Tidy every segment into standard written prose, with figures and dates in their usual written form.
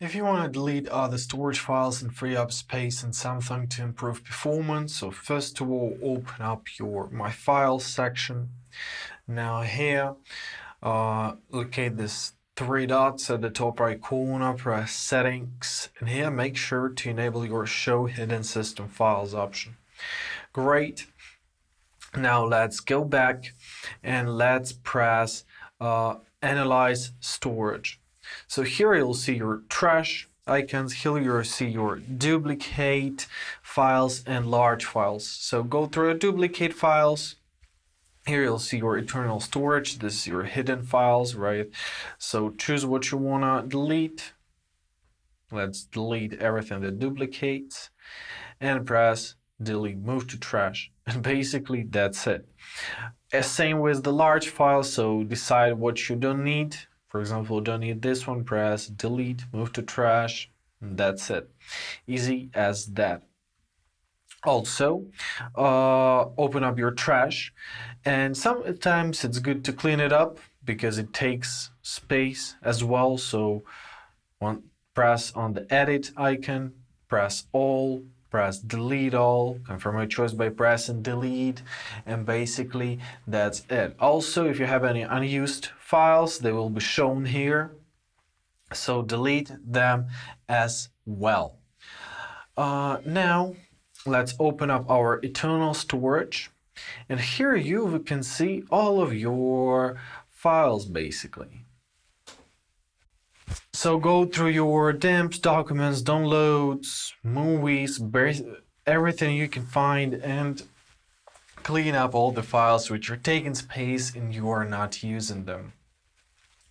If you want to delete other storage files and free up space in something to improve performance, so first of all, open up your My Files section. Now here, locate this three dots at the top right corner, press Settings, and here make sure to enable your Show Hidden System Files option. Great. Now let's go back and let's press Analyze Storage. So here you'll see your trash icons, here you'll see your duplicate files and large files. So go through duplicate files. Here you'll see your internal storage. This is your hidden files, right? So choose what you wanna delete. Let's delete everything that duplicates and press delete, move to trash. And basically that's it. Same with the large files, so decide what you don't need. For example, don't need this one, press delete, move to trash, and that's it. Easy as that. Also, open up your trash, and sometimes it's good to clean it up because it takes space as well. So press on the edit icon, press all, press delete all, confirm your choice by pressing delete, and basically that's it. Also, if you have any unused files, they will be shown here, so delete them as well. Now let's open up our internal storage, and here you can see all of your files basically. So go through your dumps, documents, downloads, movies, everything you can find, and clean up all the files which are taking space and you are not using them.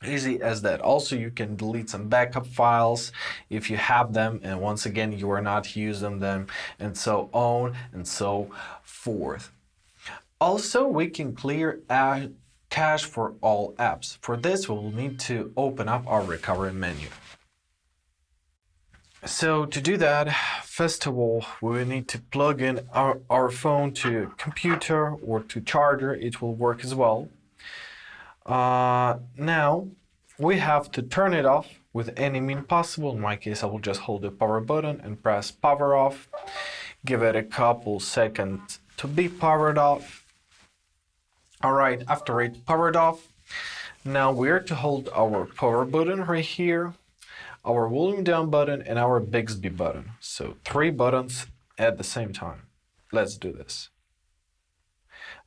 Easy as that. Also, you can delete some backup files if you have them, and once again you are not using them, and so on and so forth. Also, we can clear cache for all apps. For this, we will need to open up our recovery menu. So to do that, first of all, we will need to plug in our phone to a computer or to charger. It will work as well. Now we have to turn it off with any means possible. In my case, I will just hold the power button and press power off. Give it a couple seconds to be powered off. Alright, after it powered off, now we're to hold our power button right here, our volume down button, and our Bixby button. So 3 buttons at the same time. Let's do this.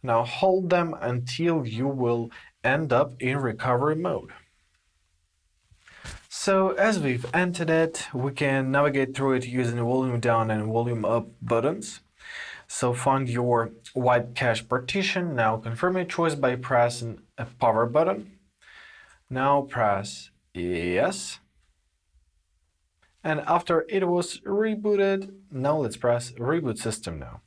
Now hold them until you will end up in recovery mode. So as we've entered it, we can navigate through it using the volume down and volume up buttons. So find your white cache partition. Now confirm your choice by pressing a power button. Now press yes. And after it was rebooted, now let's press reboot system now.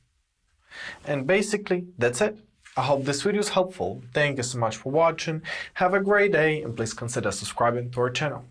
And basically that's it. I hope this video is helpful. Thank you so much for watching. Have a great day, and please consider subscribing to our channel.